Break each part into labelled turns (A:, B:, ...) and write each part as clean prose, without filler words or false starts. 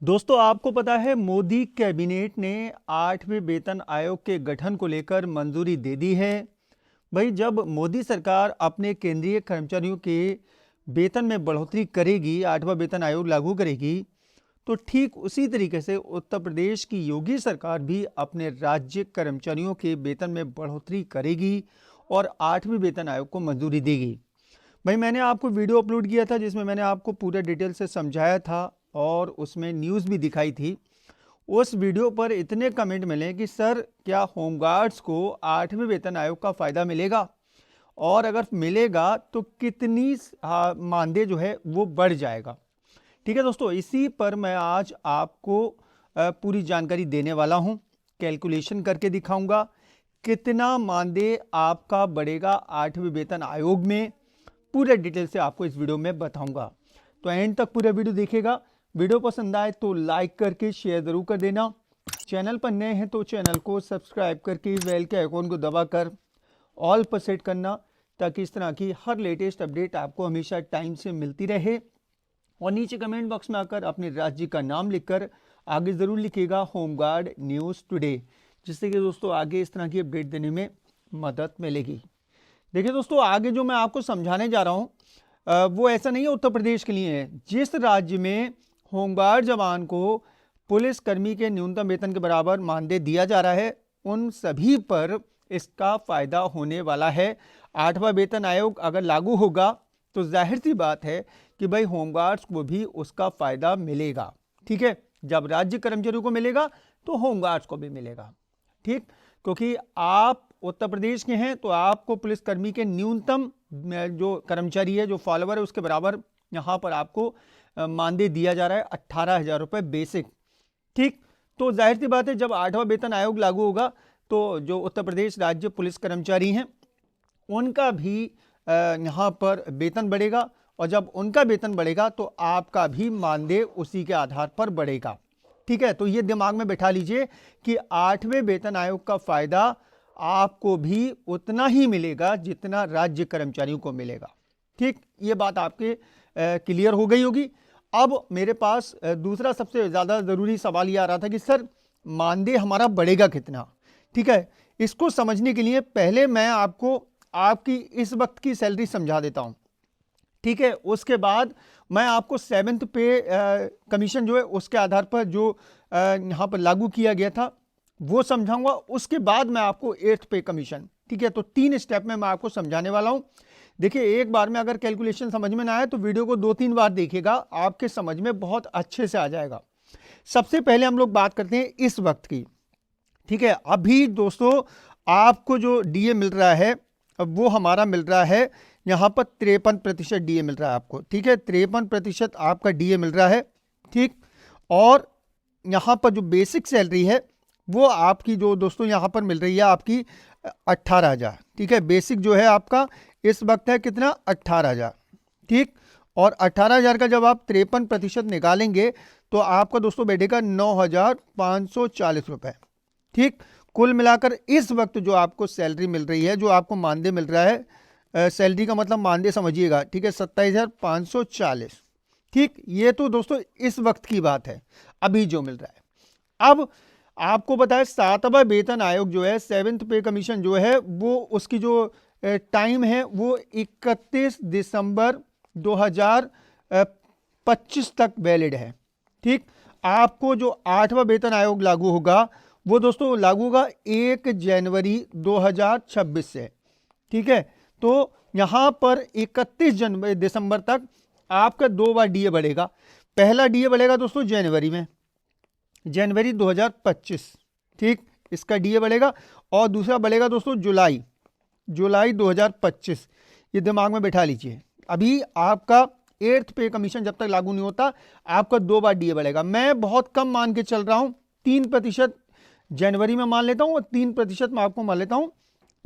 A: दोस्तों, आपको पता है मोदी कैबिनेट ने 8वें वेतन आयोग के गठन को लेकर मंजूरी दे दी है। भाई, जब मोदी सरकार अपने केंद्रीय कर्मचारियों के वेतन में बढ़ोतरी करेगी, 8वां वेतन आयोग लागू करेगी, तो ठीक उसी तरीके से उत्तर प्रदेश की योगी सरकार भी अपने राज्य कर्मचारियों के वेतन में बढ़ोतरी करेगी और 8वें वेतन आयोग को मंजूरी देगी। भाई, मैंने आपको वीडियो अपलोड किया था जिसमें मैंने आपको पूरे डिटेल से समझाया था और उसमें न्यूज़ भी दिखाई थी। उस वीडियो पर इतने कमेंट मिले कि सर, क्या होमगार्ड्स को 8वें वेतन आयोग का फ़ायदा मिलेगा, और अगर मिलेगा तो कितनी मानदेय जो है वो बढ़ जाएगा। ठीक है दोस्तों, इसी पर मैं आज आपको पूरी जानकारी देने वाला हूं। कैलकुलेशन करके दिखाऊंगा कितना मानदेय आपका बढ़ेगा 8वें वेतन आयोग में। पूरे डिटेल से आपको इस वीडियो में बताऊंगा, तो एंड तक पूरा वीडियो देखिएगा। वीडियो पसंद आए तो लाइक करके शेयर जरूर कर देना। चैनल पर नए हैं तो चैनल को सब्सक्राइब करके बेल के आइकॉन को दबाकर ऑल पर सेट करना, ताकि इस तरह की हर लेटेस्ट अपडेट आपको हमेशा टाइम से मिलती रहे। और नीचे कमेंट बॉक्स में आकर अपने राज्य का नाम लिखकर आगे ज़रूर लिखिएगा होमगार्ड न्यूज़ टुडे, जिससे कि दोस्तों आगे इस तरह की अपडेट देने में मदद मिलेगी। देखिए दोस्तों, आगे जो मैं आपको समझाने जा रहा हूँ वो ऐसा नहीं है उत्तर प्रदेश के लिए है। जिस राज्य में होमगार्ड जवान को पुलिसकर्मी के न्यूनतम वेतन के बराबर मानदेय दिया जा रहा है, उन सभी पर इसका फायदा होने वाला है। 8वां वेतन आयोग अगर लागू होगा तो जाहिर सी बात है कि भाई होमगार्ड्स को भी उसका फायदा मिलेगा। ठीक है, जब राज्य कर्मचारियों को मिलेगा तो होमगार्ड्स को भी मिलेगा। ठीक, क्योंकि आप उत्तर प्रदेश के हैं तो आपको पुलिसकर्मी के न्यूनतम जो कर्मचारी है, जो फॉलोवर है, उसके बराबर यहाँ पर आपको मानदेय दिया जा रहा है 18,000 रुपये बेसिक। ठीक, तो जाहिर सी बात है जब 8वां वेतन आयोग लागू होगा तो जो उत्तर प्रदेश राज्य पुलिस कर्मचारी हैं उनका भी यहाँ पर वेतन बढ़ेगा, और जब उनका वेतन बढ़ेगा तो आपका भी मानदेय उसी के आधार पर बढ़ेगा। ठीक है, तो ये दिमाग में बैठा लीजिए कि 8वें वेतन आयोग का फायदा आपको भी उतना ही मिलेगा जितना राज्य कर्मचारियों को मिलेगा। ठीक, ये बात आपके क्लियर हो गई होगी। अब मेरे पास दूसरा सबसे ज़्यादा ज़रूरी सवाल ये आ रहा था कि सर, मानदेय हमारा बढ़ेगा कितना। ठीक है, इसको समझने के लिए पहले मैं आपको आपकी इस वक्त की सैलरी समझा देता हूँ। ठीक है, उसके बाद मैं आपको 7th पे कमीशन जो है उसके आधार पर जो यहाँ पर लागू किया गया था वो समझाऊंगा। उसके बाद मैं आपको 8th पे कमीशन, ठीक है, तो 3 स्टेप में मैं आपको समझाने वाला हूँ। देखिए, एक बार में अगर कैलकुलेशन समझ में ना आए तो वीडियो को 2-3 बार देखिएगा, आपके समझ में बहुत अच्छे से आ जाएगा। सबसे पहले हम लोग बात करते हैं इस वक्त की। ठीक है, अभी दोस्तों आपको जो डीए मिल रहा है वो हमारा मिल रहा है यहाँ पर 53% डीए मिल रहा है आपको। ठीक है, 53% आपका डीए मिल रहा है। ठीक, और यहाँ पर जो बेसिक सैलरी है वो आपकी जो दोस्तों यहाँ पर मिल रही है आपकी 18,000। ठीक है, बेसिक जो है आपका इस वक्त है कितना, 18,000। ठीक, और 18,000 का जब आप 53% निकालेंगे तो आपका दोस्तों बैठेगा 9,540 रुपये। ठीक, कुल मिलाकर इस वक्त जो आपको सैलरी मिल रही है, जो आपको मानदेय मिल रहा है, सैलरी का मतलब मानदेय समझिएगा। ठीक है, 27,540। ठीक, ये तो दोस्तों इस वक्त की बात है, अभी जो मिल रहा है। अब आपको बताए 7वां वेतन आयोग जो है, 7th पे कमीशन जो है, वो उसकी जो टाइम है वो 31 दिसंबर 2025 तक वैलिड है। ठीक, आपको जो 8वां वेतन आयोग लागू होगा वो दोस्तों लागू होगा 1 जनवरी 2026 से। ठीक है, तो यहाँ पर 31 दिसंबर तक आपका 2 बार डीए बढ़ेगा। पहला डीए बढ़ेगा दोस्तों जनवरी में, जनवरी 2025। ठीक, इसका डीए बढ़ेगा, और दूसरा बढ़ेगा दोस्तों जुलाई 2025। ये दिमाग में बैठा लीजिए। अभी आपका 8th पे कमीशन जब तक लागू नहीं होता आपका 2 बार डीए बढ़ेगा। मैं बहुत कम मान के चल रहा हूँ, 3% जनवरी में मान लेता हूँ और 3% मैं आपको मान लेता हूँ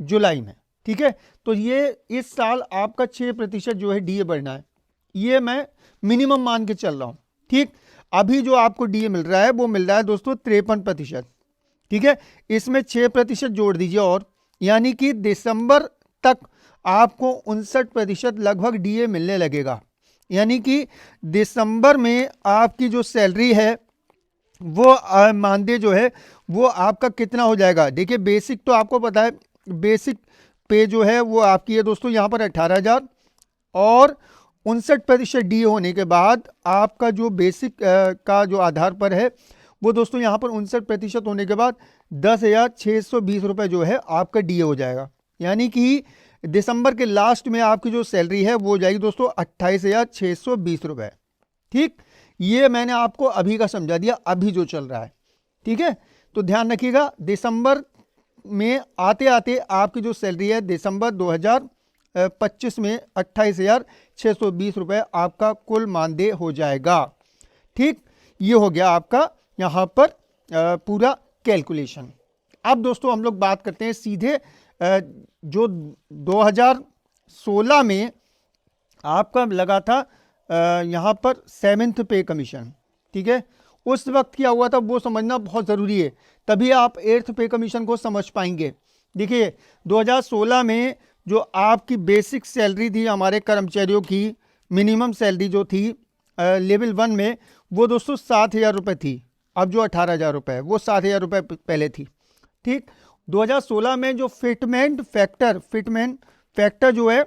A: जुलाई में। ठीक है, तो ये इस साल आपका 6% जो है डीए बढ़ना है, ये मैं मिनिमम मान के चल रहा हूँ। ठीक, अभी जो आपको डीए मिल रहा है वो मिल रहा है दोस्तों 53%। ठीक है, इसमें 6% जोड़ दीजिए, और यानी कि दिसंबर तक आपको 59% लगभग डीए मिलने लगेगा। यानी कि दिसंबर में आपकी जो सैलरी है वो मानदेय जो है वो आपका कितना हो जाएगा। देखिए बेसिक तो आपको पता है, बेसिक पे जो है वो आपकी है दोस्तों यहाँ पर 18,000 और 59% डी होने के बाद आपका जो बेसिक का जो आधार पर है वो दोस्तों यहाँ पर 59% होने के बाद 10,620 रुपये जो है आपका डी हो जाएगा। यानी कि दिसंबर के लास्ट में आपकी जो सैलरी है वो हो जाएगी दोस्तों 28,620 रुपये। ठीक, ये मैंने आपको अभी का समझा दिया, अभी जो चल रहा है। ठीक है, तो ध्यान रखिएगा दिसंबर में आते आते आपकी जो सैलरी है दिसंबर 2025 में 28,620 रुपये आपका कुल मानदेय हो जाएगा। ठीक, ये हो गया आपका यहाँ पर पूरा कैलकुलेशन। अब दोस्तों हम लोग बात करते हैं सीधे जो 2016 में आपका लगा था यहाँ पर 7th पे कमीशन। ठीक है, उस वक्त क्या हुआ था वो समझना बहुत ज़रूरी है, तभी आप 8th पे कमीशन को समझ पाएंगे। देखिए 2016 में जो आपकी बेसिक सैलरी थी हमारे कर्मचारियों की, मिनिमम सैलरी जो थी लेवल 1 में वो दोस्तों 7,000 रुपये थी। अब जो 18,000 रुपये है वो 7,000 रुपये पहले थी। ठीक, 2016 में जो फिटमेंट फैक्टर जो है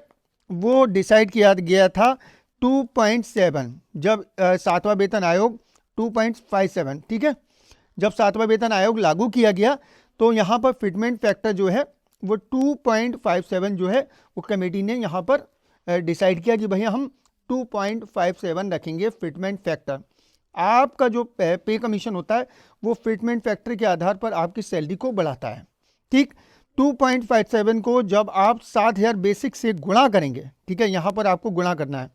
A: वो डिसाइड किया गया था 2.7, जब 7वां वेतन आयोग 2.57। ठीक है, जब 7वां वेतन आयोग लागू किया गया तो यहाँ पर फिटमेंट फैक्टर जो है वो 2.57 जो है वो कमेटी ने यहाँ पर डिसाइड किया कि भैया हम 2.57 रखेंगे फिटमेंट फैक्टर। आपका जो पे कमीशन होता है वो फिटमेंट फैक्टर के आधार पर आपकी सैलरी को बढ़ाता है। ठीक, 2.57 को जब आप 7,000 बेसिक से गुणा करेंगे, ठीक है, यहाँ पर आपको गुणा करना है।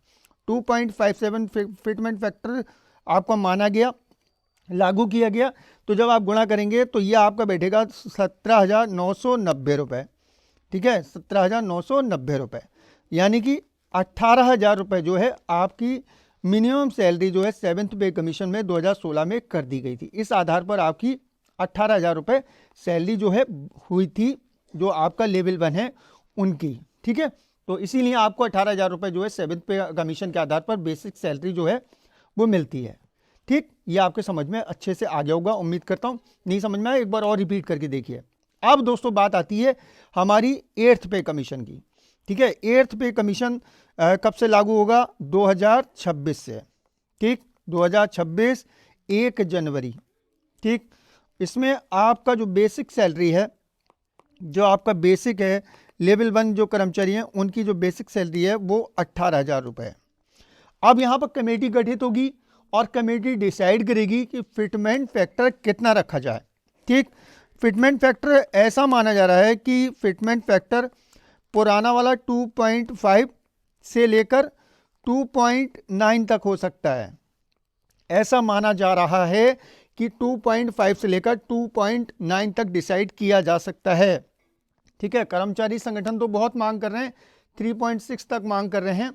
A: 2.57 फिटमेंट फैक्टर आपका माना गया, लागू किया गया, तो जब आप गुणा करेंगे तो ये आपका बैठेगा 17,990 रुपये। ठीक है, 17,990 रुपये, यानी कि 18,000 रुपये जो है आपकी मिनिमम सैलरी जो है 7th पे कमीशन में 2016 में कर दी गई थी। इस आधार पर आपकी 18,000 रुपये सैलरी जो है हुई थी, जो आपका लेवल 1 है उनकी। ठीक है, तो इसीलिए आपको 18,000 रुपये जो है 7th पे कमीशन के आधार पर बेसिक सैलरी जो है वो मिलती है। ठीक, ये आपके समझ में अच्छे से आ गया होगा, उम्मीद करता हूँ। नहीं समझ में आया एक बार और रिपीट करके देखिए। अब दोस्तों बात आती है हमारी 8th पे कमीशन की। ठीक है, 8th पे कमीशन कब से लागू होगा? 2026 से। ठीक, 2026 1 जनवरी। ठीक, इसमें आपका जो बेसिक सैलरी है, जो आपका बेसिक है लेवल 1 जो कर्मचारी हैं उनकी जो बेसिक सैलरी है वो 18,000 रुपये है। अब यहाँ पर कमेटी गठित होगी और कमेटी डिसाइड करेगी कि फिटमेंट फैक्टर कितना रखा जाए। ठीक, फिटमेंट फैक्टर ऐसा माना जा रहा है कि फिटमेंट फैक्टर पुराना वाला 2.5 से लेकर 2.9 तक हो सकता है। ऐसा माना जा रहा है कि 2.5 से लेकर 2.9 तक डिसाइड किया जा सकता है। ठीक है, कर्मचारी संगठन तो बहुत मांग कर रहे हैं, 3.6 तक मांग कर रहे हैं,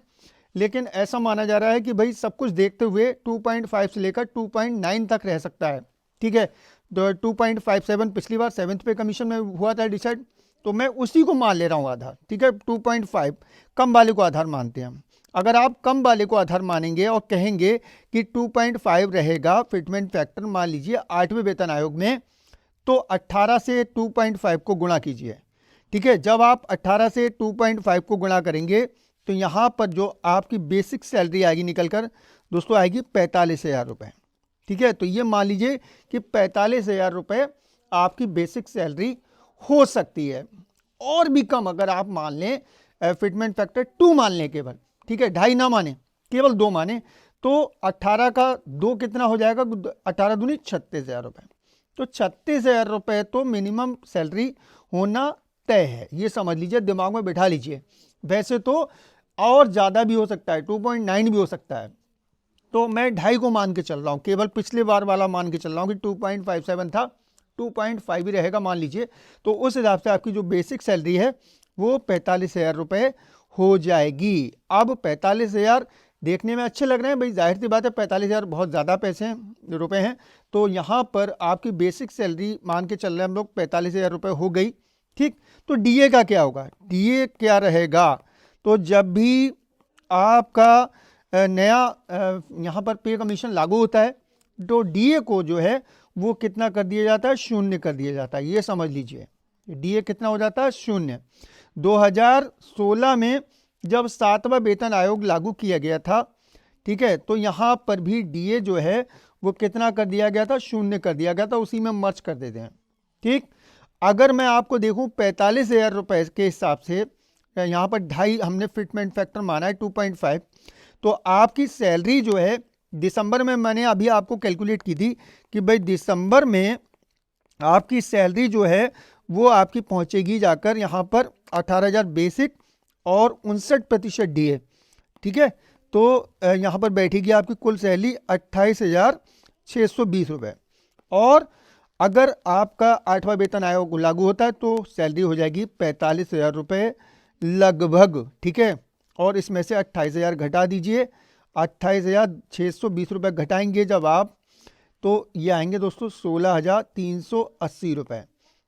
A: लेकिन ऐसा माना जा रहा है कि भाई सब कुछ देखते हुए 2.5 से लेकर 2.9 तक रह सकता है। ठीक है, तो 2.57 पिछली बार 7th पे कमीशन में हुआ था डिसाइड, तो मैं उसी को मान ले रहा हूँ आधार। ठीक है, 2.5 कम वाले को आधार मानते हैं हम। अगर आप कम वाले को आधार मानेंगे और कहेंगे कि 2.5 रहेगा फिटमेंट फैक्टर, मान लीजिए 8वें वेतन आयोग में, तो 18 से 2.5 को गुणा कीजिए। ठीक है, जब आप 18 से 2.5 को गुणा करेंगे तो यहाँ पर जो आपकी बेसिक सैलरी आएगी निकलकर दोस्तों आएगी 45,000 रुपये। ठीक है, तो ये मान लीजिए कि 45,000 रुपये आपकी बेसिक सैलरी हो सकती है, और भी कम अगर आप मान लें, फिटमेंट फैक्टर 2 मान लें केवल। ठीक है, 2.5 ना माने, केवल 2 माने, तो 18 का 2 कितना हो जाएगा? 18 दूनी 36,000 रुपये। तो 36,000 रुपये तो मिनिमम सैलरी होना तय है, ये समझ लीजिए, दिमाग में बैठा लीजिए। वैसे तो और ज़्यादा भी हो सकता है, 2.9 भी हो सकता है, तो मैं 2.5 को मान के चल रहा हूँ, केवल पिछले बार वाला मान के चल रहा हूँ कि 2.57 था, 2.5 ही रहेगा मान लीजिए। तो उस हिसाब से आपकी जो बेसिक सैलरी है वो 45,000 रुपये हो जाएगी। अब 45,000 देखने में अच्छे लग रहे हैं भाई, जाहिर सी बात है 45,000 बहुत ज़्यादा पैसे हैं, रुपये हैं, तो यहाँ पर आपकी बेसिक सैलरी मान के चल रहे हैं हम लोग 45,000 रुपये हो गई। ठीक, तो डीए का क्या होगा? डीए क्या रहेगा? तो जब भी आपका नया यहाँ पर पे कमीशन लागू होता है, तो डीए को जो है वो कितना कर दिया जाता है, शून्य कर दिया जाता है। ये समझ लीजिए डीए कितना हो जाता है, शून्य। 2016 में जब 7वां वेतन आयोग लागू किया गया था, ठीक है, तो यहाँ पर भी डीए जो है वो कितना कर दिया गया था, शून्य कर दिया गया था, उसी में मर्ज कर देते हैं। ठीक, अगर मैं आपको देखूं 45,000 रुपये के हिसाब से, यहाँ पर 2.5 हमने फिटमेंट फैक्टर माना है 2.5, तो आपकी सैलरी जो है दिसंबर में, मैंने अभी आपको कैलकुलेट की थी कि भाई दिसंबर में आपकी सैलरी जो है वो आपकी पहुंचेगी जाकर यहाँ पर 18,000 बेसिक और 59% डीए। ठीक है, तो यहाँ पर बैठेगी आपकी कुल सैलरी 28,620 रुपये। और अगर आपका 8वां वेतन आयोग लागू होता है तो सैलरी हो जाएगी 45,000 रुपये लगभग। ठीक है, और इसमें से 28,000 घटा दीजिए, 28,620 रुपये घटाएंगे जब आप, तो ये आएंगे दोस्तों 16,380 रुपये।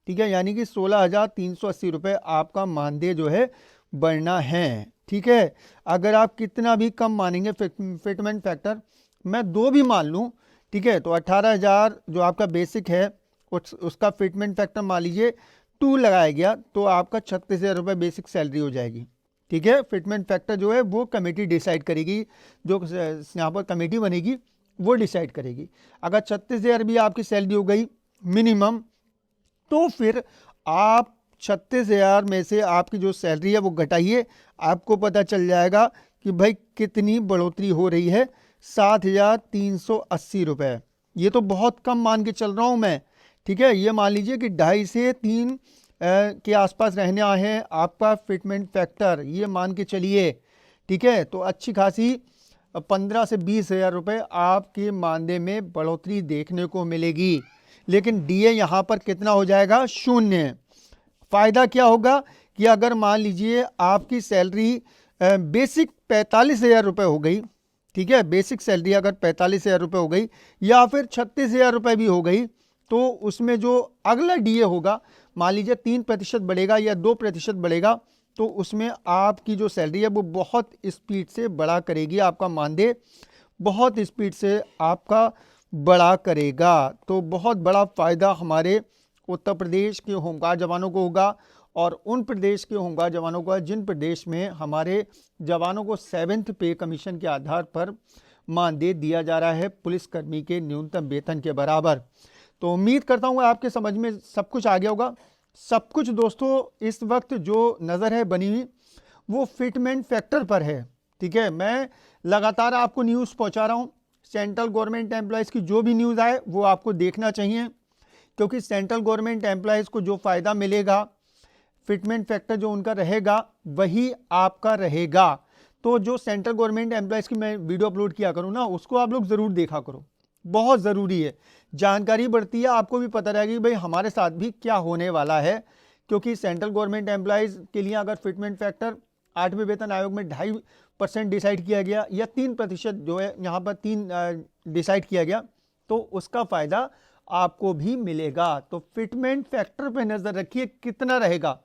A: ठीक है, यानी कि 16,380 रुपये आपका मानदेय जो है बढ़ना है। ठीक है, अगर आप कितना भी कम मानेंगे फिटमेंट फैक्टर, मैं 2 भी मान लूँ, ठीक है, तो 18,000 जो आपका बेसिक है उसका फिटमेंट फैक्टर मान लीजिए 2 लगाया गया, तो आपका 36,000 रुपये बेसिक सैलरी हो जाएगी। ठीक है, फिटमेंट फैक्टर जो है वो कमेटी डिसाइड करेगी, जो यहाँ पर कमेटी बनेगी वो डिसाइड करेगी। अगर 36,000 भी आपकी सैलरी हो गई मिनिमम, तो फिर आप 36,000 में से आपकी जो सैलरी है वो घटाइए, आपको पता चल जाएगा कि भाई कितनी बढ़ोतरी हो रही है, 7,380 रुपये। ये तो बहुत कम मान के चल रहा हूँ मैं। ठीक है, ये मान लीजिए कि 2.5 से 3 के आसपास रहने आए हैं आपका फिटमेंट फैक्टर, ये मान के चलिए। ठीक है, तो अच्छी खासी 15 से 20,000 रुपये आपके मानदेय में बढ़ोतरी देखने को मिलेगी। लेकिन डीए यहाँ पर कितना हो जाएगा, शून्य। फ़ायदा क्या होगा कि अगर मान लीजिए आपकी सैलरी बेसिक 45,000 रुपये हो गई, ठीक है, बेसिक सैलरी अगर 45,000 रुपये हो गई या फिर 36,000 रुपये भी हो गई, तो उसमें जो अगला डीए होगा, मान लीजिए 3% बढ़ेगा या 2% बढ़ेगा, तो उसमें आपकी जो सैलरी है वो बहुत स्पीड से बढ़ा करेगी, आपका मानदेय बहुत स्पीड से आपका बड़ा करेगा। तो बहुत बड़ा फ़ायदा हमारे उत्तर प्रदेश के होमगार्ड जवानों को होगा और उन प्रदेश के होमगार्ड जवानों को जिन प्रदेश में हमारे जवानों को 7th पे कमीशन के आधार पर मानदेय दिया जा रहा है पुलिसकर्मी के न्यूनतम वेतन के बराबर। तो उम्मीद करता हूँ आपके समझ में सब कुछ आ गया होगा। सब कुछ दोस्तों इस वक्त जो नज़र है बनी हुई वो फिटमेंट फैक्टर पर है। ठीक है, मैं लगातार आपको न्यूज़ पहुँचा रहा हूँ। सेंट्रल गवर्नमेंट एम्प्लॉयज़ की जो भी न्यूज़ आए वो आपको देखना चाहिए, क्योंकि सेंट्रल गवर्नमेंट एम्प्लॉयज़ को जो फ़ायदा मिलेगा, फिटमेंट फैक्टर जो उनका रहेगा वही आपका रहेगा। तो जो सेंट्रल गवर्नमेंट एम्प्लॉयज़ की मैं वीडियो अपलोड किया करूँ ना, उसको आप लोग ज़रूर देखा करो, बहुत ज़रूरी है। जानकारी बढ़ती है, आपको भी पता रहेगी भाई हमारे साथ भी क्या होने वाला है। क्योंकि सेंट्रल गवर्नमेंट एम्प्लॉयज़ के लिए अगर फिटमेंट फैक्टर 8वें वेतन आयोग में 2.5% डिसाइड किया गया या 3% जो है यहाँ पर 3 डिसाइड किया गया, तो उसका फ़ायदा आपको भी मिलेगा। तो फिटमेंट फैक्टर पे नज़र रखिए कितना रहेगा।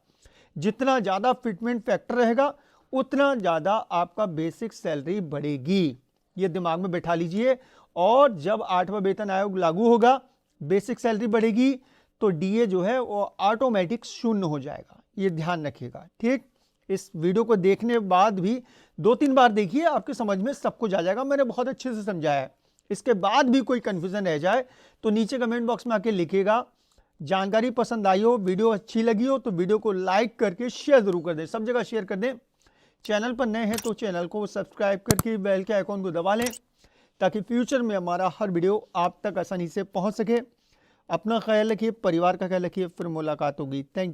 A: जितना ज़्यादा फिटमेंट फैक्टर रहेगा उतना ज़्यादा आपका बेसिक सैलरी बढ़ेगी, ये दिमाग में बैठा लीजिए। और जब 8वां वेतन आयोग लागू होगा, बेसिक सैलरी बढ़ेगी, तो डीए जो है वो ऑटोमेटिक शून्य हो जाएगा, ये ध्यान रखिएगा। ठीक, इस वीडियो को देखने बाद भी 2-3 बार देखिए, आपके समझ में सब कुछ आ जाएगा। मैंने बहुत अच्छे से समझाया है। इसके बाद भी कोई कन्फ्यूज़न रह जाए तो नीचे कमेंट बॉक्स में आके लिखिएगा। जानकारी पसंद आई हो, वीडियो अच्छी लगी हो तो वीडियो को लाइक करके शेयर ज़रूर कर दें, सब जगह शेयर कर दें। चैनल पर नए हैं तो चैनल को सब्सक्राइब करके बेल के आइकॉन को दबा लें, ताकि फ्यूचर में हमारा हर वीडियो आप तक आसानी से पहुंच सके। अपना ख्याल रखिए, परिवार का ख्याल रखिए, फिर मुलाकात होगी। Thank you.